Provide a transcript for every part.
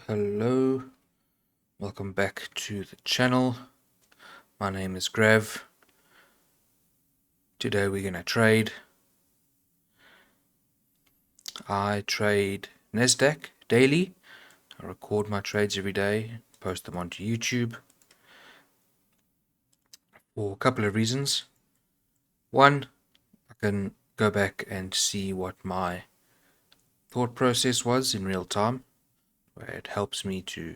Hello, welcome back to the channel. My name is Grav. Today we're gonna trade. I trade Nasdaq daily. I record my trades every day, post them onto YouTube for a couple of reasons. One, I can go back and see what my thought process was in real time, where it helps me to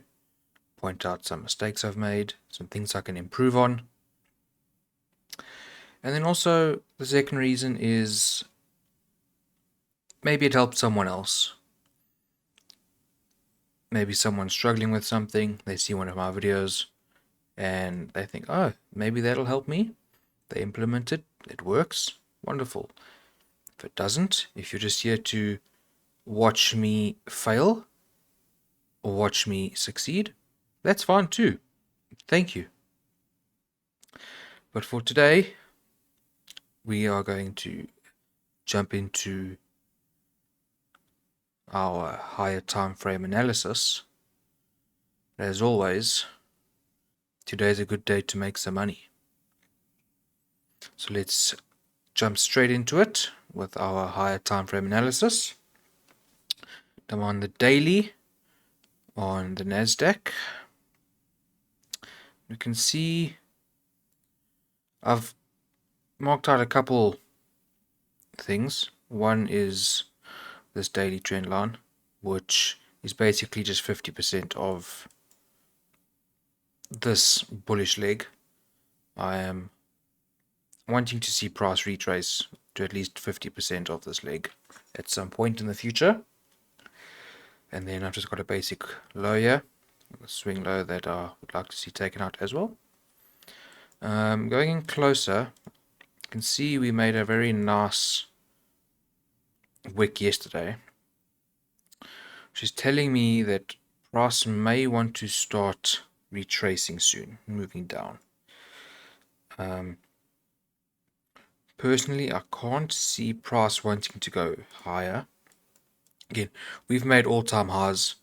point out some mistakes I've made, some things I can improve on. And then also the second reason is maybe it helps someone else. Maybe someone's struggling with something, they see one of my videos and they think, oh, maybe that'll help me. They implement it, it works, wonderful. If it doesn't, if you're just here to watch me fail or watch me succeed, that's fine too. Thank you. But for today, we are going to jump into our higher time frame analysis. As always, today's a good day to make some money. So let's jump straight into it with our higher time frame analysis. I'm on the daily on the Nasdaq. You can see I've marked out a couple things. One is this daily trend line, which is basically just 50% of this bullish leg. I am wanting to see price retrace to at least 50% of this leg at some point in the future. And then I've just got a basic low here, a swing low that I would like to see taken out as well. Going in closer, you can see we made a very nice wick yesterday, which is telling me that price may want to start retracing soon, moving down. Personally, I can't see price wanting to go higher. Again, we've made all-time highs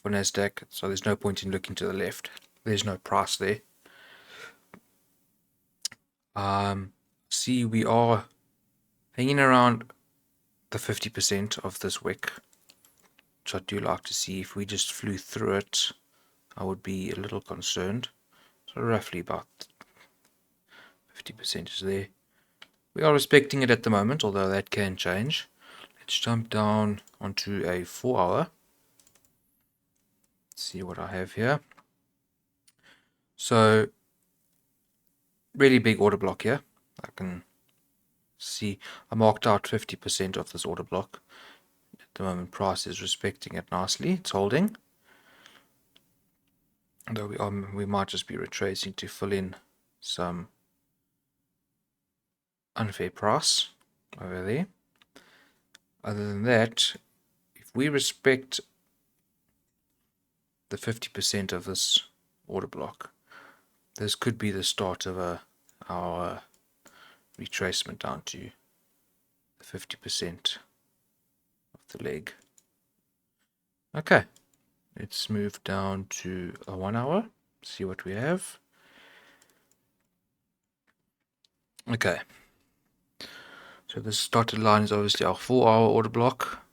for Nasdaq, so there's no point in looking to the left. There's no price there. See, we are hanging around the 50% of this wick, which I do like to see. If we just flew through it, I would be a little concerned. So roughly about 50% is there. We are respecting it at the moment, although that can change. Let's jump down onto a 4-hour. See what I have here. So really big order block here. I can see I marked out 50% of this order block. At the moment, price is respecting it nicely. It's holding. Though we might just be retracing to fill in some unfair price over there. Other than that, if we respect the 50% of this order block, this could be the start of our retracement down to the 50% of the leg. Okay, let's move down to a 1-hour, see what we have. Okay, so this dotted line is obviously our 4-hour order block,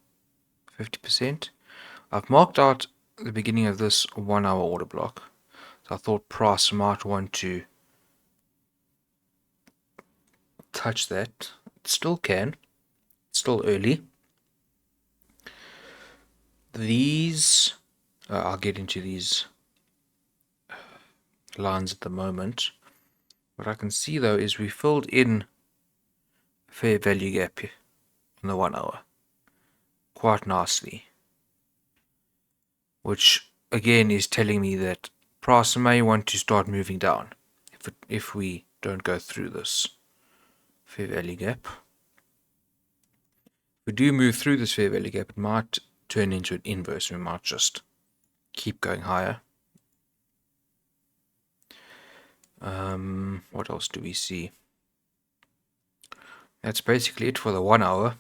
50%. I've marked out the beginning of this 1-hour order block, so I thought price might want to touch that. It still can, it's still early. These, I'll get into these lines at the moment. What I can see though is we filled in a fair value gap here on the 1-hour quite nicely, which again is telling me that price may want to start moving down if we don't go through this fair value gap. If we do move through this fair value gap, it might turn into an inverse. We might just keep going higher. What else do we see? That's basically it for the 1 hour.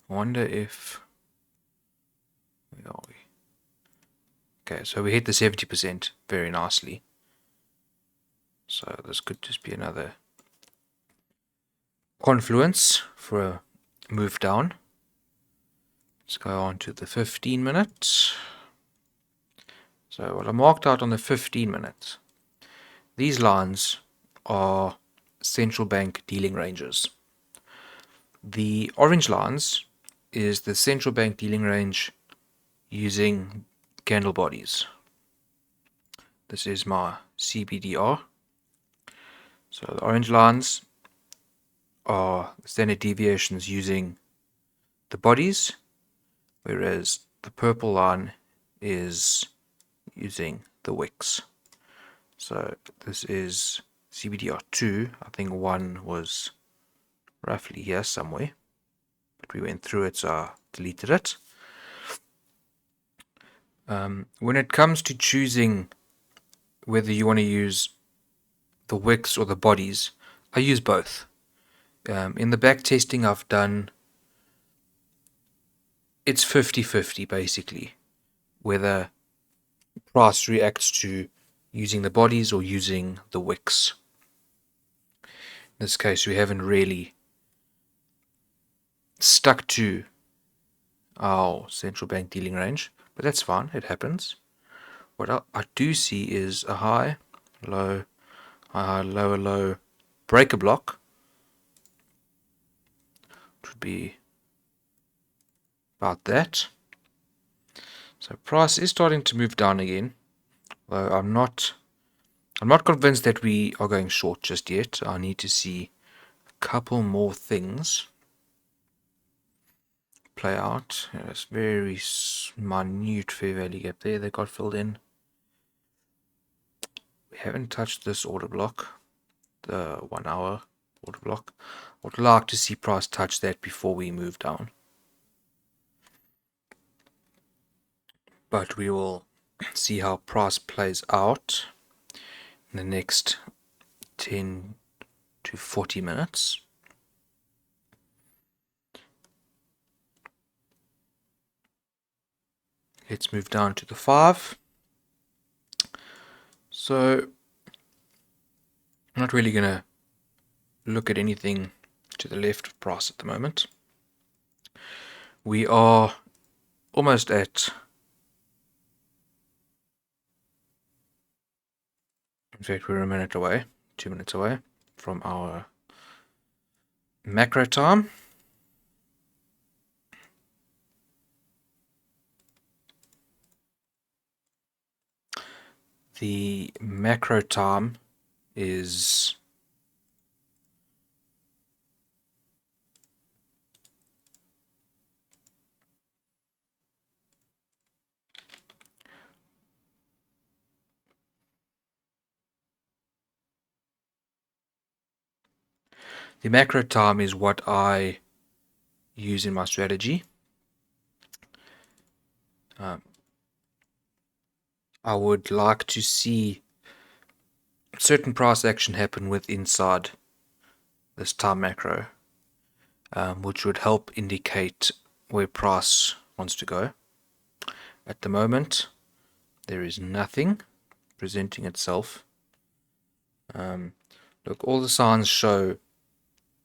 I wonder if... Where are we? Okay, so we hit the 70% very nicely. So this could just be another confluence for a move down. Let's go on to the 15 minutes. So what I marked out on the 15 minutes, these lines are central bank dealing ranges. The orange lines is the central bank dealing range using candle bodies. This is my CBDR. So the orange lines are standard deviations using the bodies, whereas the purple line is using the wicks. So this is CBDR2. I think one was roughly here somewhere, but we went through it, so I deleted it. When it comes to choosing whether you want to use the wicks or the bodies, I use both. In the back testing I've done, it's 50-50 basically, whether price reacts to using the bodies or using the wicks. In this case, we haven't really stuck to our central bank dealing range, but that's fine, it happens. What I do see is a high, low, high, lower, low breaker block, which would be about that. So price is starting to move down again, though I'm not convinced that we are going short just yet. I need to see a couple more things play out. It's very minute fair value gap there that got filled in. We haven't touched this order block, the 1 hour order block. I would like to see price touch that before we move down. But we will see how price plays out in the next 10 to 40 minutes. Let's move down to the 5. So I'm not really going to look at anything to the left of price at the moment. We are almost at, in fact we're a minute away, 2 minutes away from our macro time. The macro time is what I use in my strategy. I would like to see certain price action happen with inside this time macro, which would help indicate where price wants to go. At the moment, there is nothing presenting itself. Look, all the signs show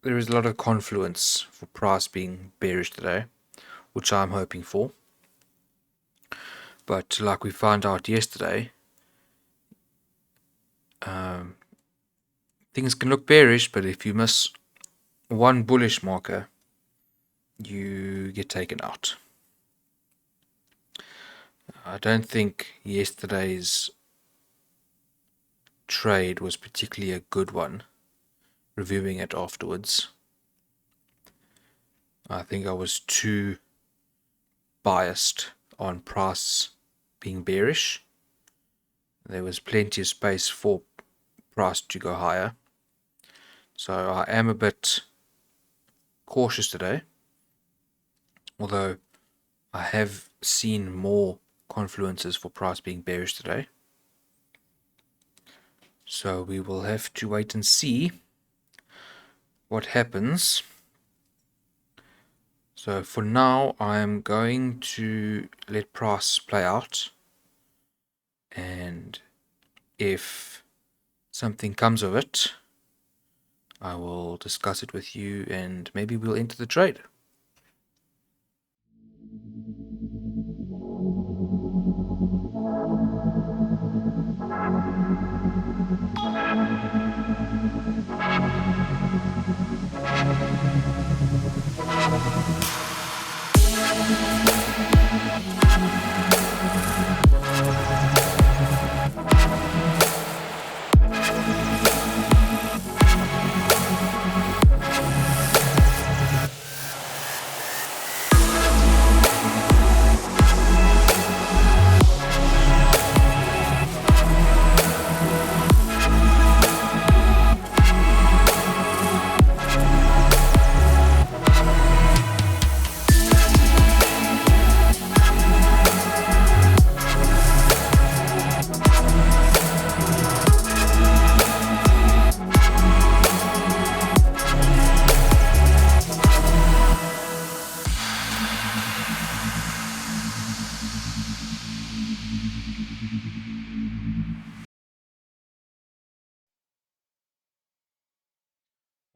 there is a lot of confluence for price being bearish today, which I'm hoping for. But like we found out yesterday, things can look bearish, but if you miss one bullish marker, you get taken out. I don't think yesterday's trade was particularly a good one, reviewing it afterwards. I think I was too biased on price being bearish. There was plenty of space for price to go higher. So I am a bit cautious today, although I have seen more confluences for price being bearish today. So we will have to wait and see what happens. So for now, I'm going to let price play out, and if something comes of it, I will discuss it with you and maybe we'll enter the trade.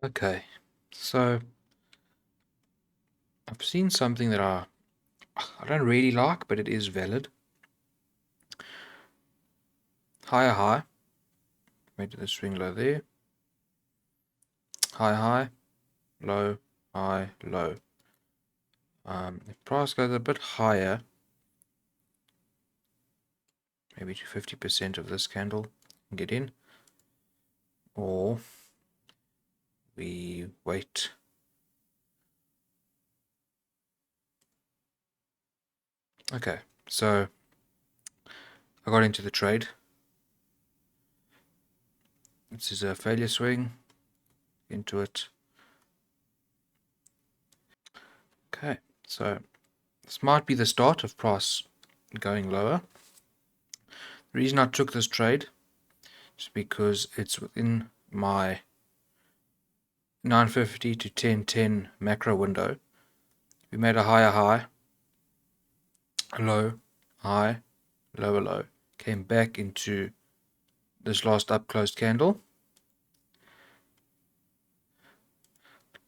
Okay, so I've seen something that I don't really like, but it is valid. Higher high, made the swing low there. High high, low, high, low. If price goes a bit higher, maybe to 50% of this candle, get in, or we wait. Okay, so I got into the trade. This is a failure swing into it. Okay, so this might be the start of price going lower. The reason I took this trade is because it's within my 950 to 1010 macro window. We made a higher high, low, high, lower low. Came back into this last up closed candle.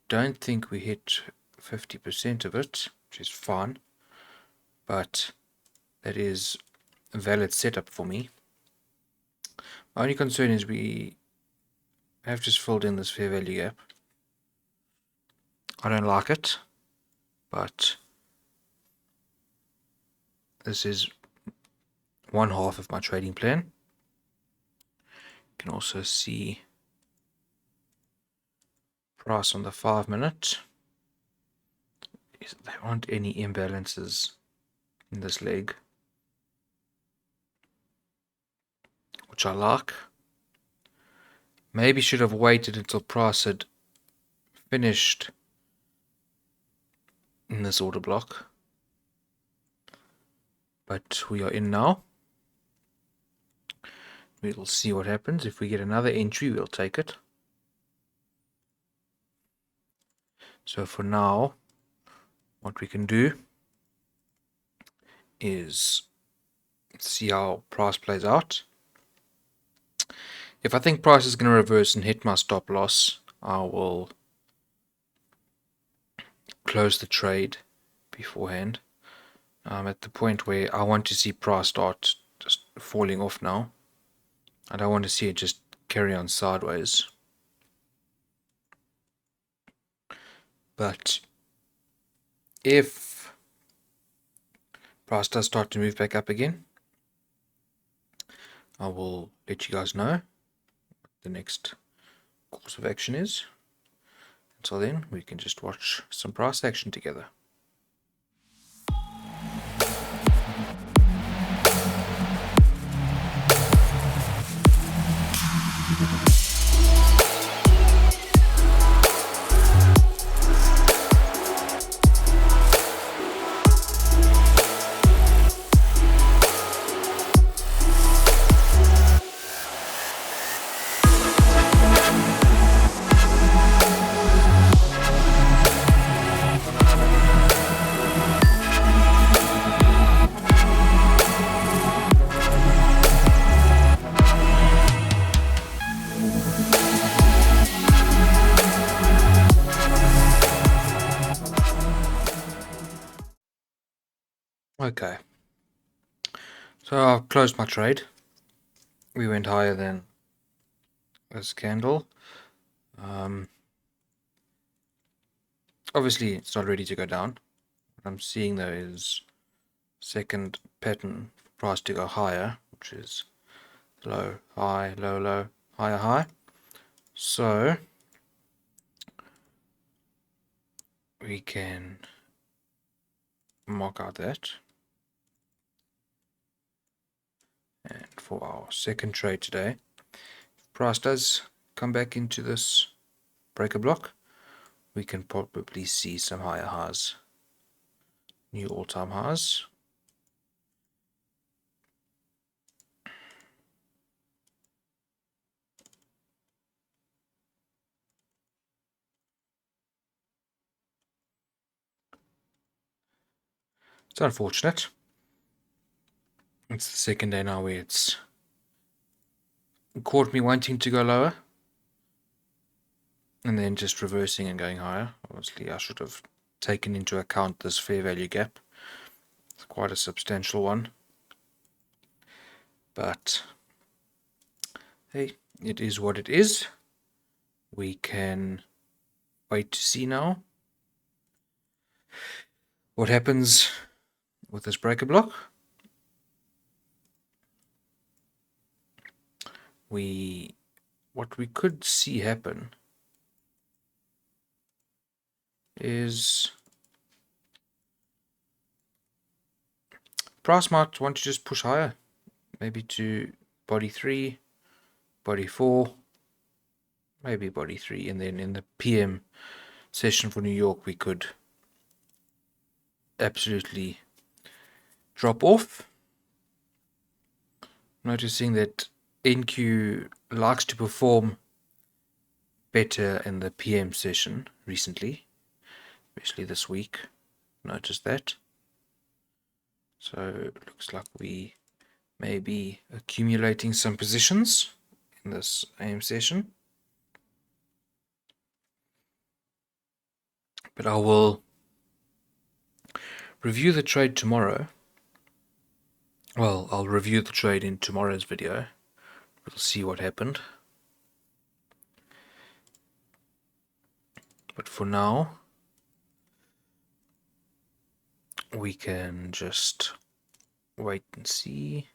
Don't think we hit 50% of it, which is fine, but that is a valid setup for me. My only concern is we have just filled in this fair value gap. I don't like it, but this is one half of my trading plan. You can also see price on the 5-minute. There aren't any imbalances in this leg, which I like. Maybe should have waited until price had finished in this order block, but we are in now. We'll see what happens. If we get another entry, we'll take it. So for now, what we can do is see how price plays out. If I think price is going to reverse and hit my stop loss, I will close the trade beforehand. I'm at the point where I want to see price start just falling off now. I don't want to see it just carry on sideways. But if price does start to move back up again, I will let you guys know what the next course of action is. Until then, we can just watch some price action together. Okay. So I've closed my trade. We went higher than this candle. Obviously, it's not ready to go down. What I'm seeing though is second pattern price to go higher, which is low, high, low, low, higher, high. So we can mark out that. And for our second trade today, if price does come back into this breaker block, we can probably see some higher highs, new all-time highs. It's unfortunate. It's the second day now where it's caught me wanting to go lower and then just reversing and going higher. Obviously, I should have taken into account this fair value gap. It's quite a substantial one. But hey, it is what it is. We can wait to see now what happens with this breaker block. What we could see happen is price might want to just push higher, maybe to body 3, body 4, maybe body 3, and then in the PM session for New York we could absolutely drop off. Noticing that NQ likes to perform better in the PM session recently, especially this week. Notice that. So it looks like we may be accumulating some positions in this AM session. But I will review the trade tomorrow. Well, I'll review the trade in tomorrow's video. We'll see what happened. But for now, we can just wait and see.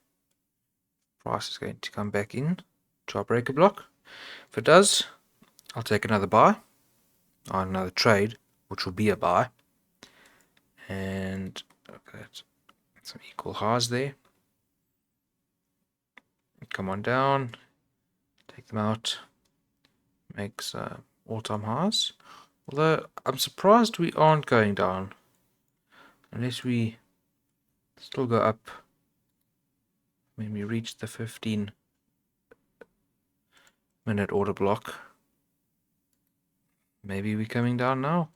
Price is going to come back in to our breaker block. If it does, I'll take another buy on another trade, which will be a buy. And okay, some equal highs there. Come on down, take them out, makes all-time highs. Although I'm surprised we aren't going down, unless we still go up when we reach the 15-minute order block. Maybe we're coming down now.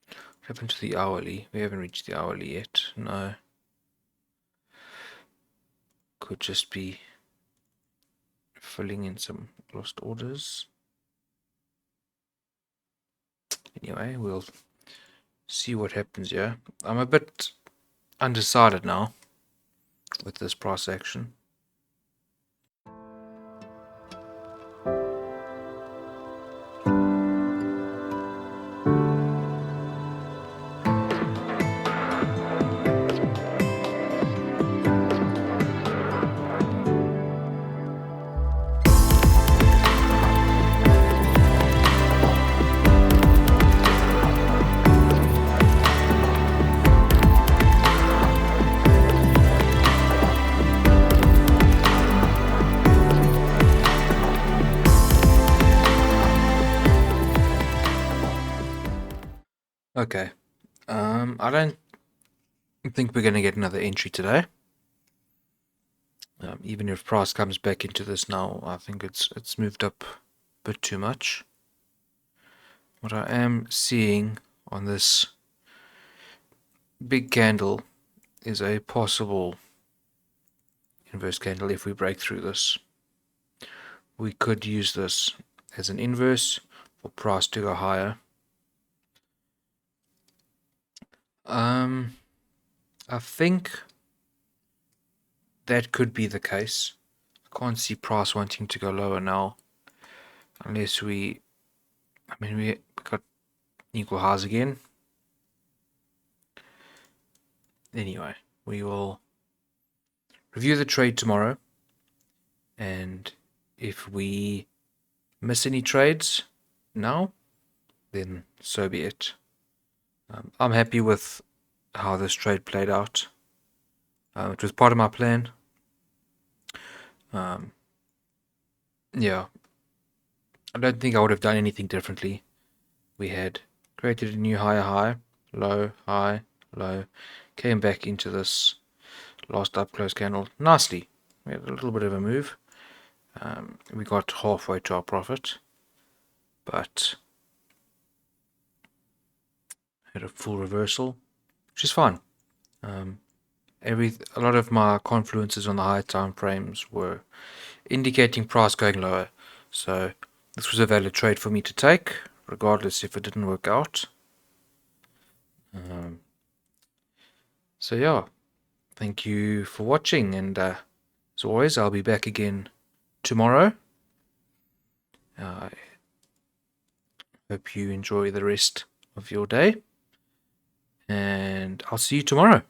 What happened to the hourly? We haven't reached the hourly yet. No. Could just be filling in some lost orders. Anyway, we'll see what happens here. I'm a bit undecided now with this price action. Okay, I don't think we're going to get another entry today. Even if price comes back into this now, I think it's moved up a bit too much. What I am seeing on this big candle is a possible inverse candle. If we break through this, we could use this as an inverse for price to go higher. I think that could be the case. I can't see price wanting to go lower now, unless we got equal highs again. Anyway, we will review the trade tomorrow, and if we miss any trades now, then so be it. I'm happy with how this trade played out. It was part of my plan. Yeah, I don't think I would have done anything differently. We had created a new higher high, low, high, low, came back into this last up close candle nicely. We had a little bit of a move. We got halfway to our profit, but had a full reversal, which is fine. A lot of my confluences on the higher time frames were indicating price going lower, so this was a valid trade for me to take, regardless if it didn't work out. So yeah, thank you for watching, and as always, I'll be back again tomorrow. I hope you enjoy the rest of your day, and I'll see you tomorrow.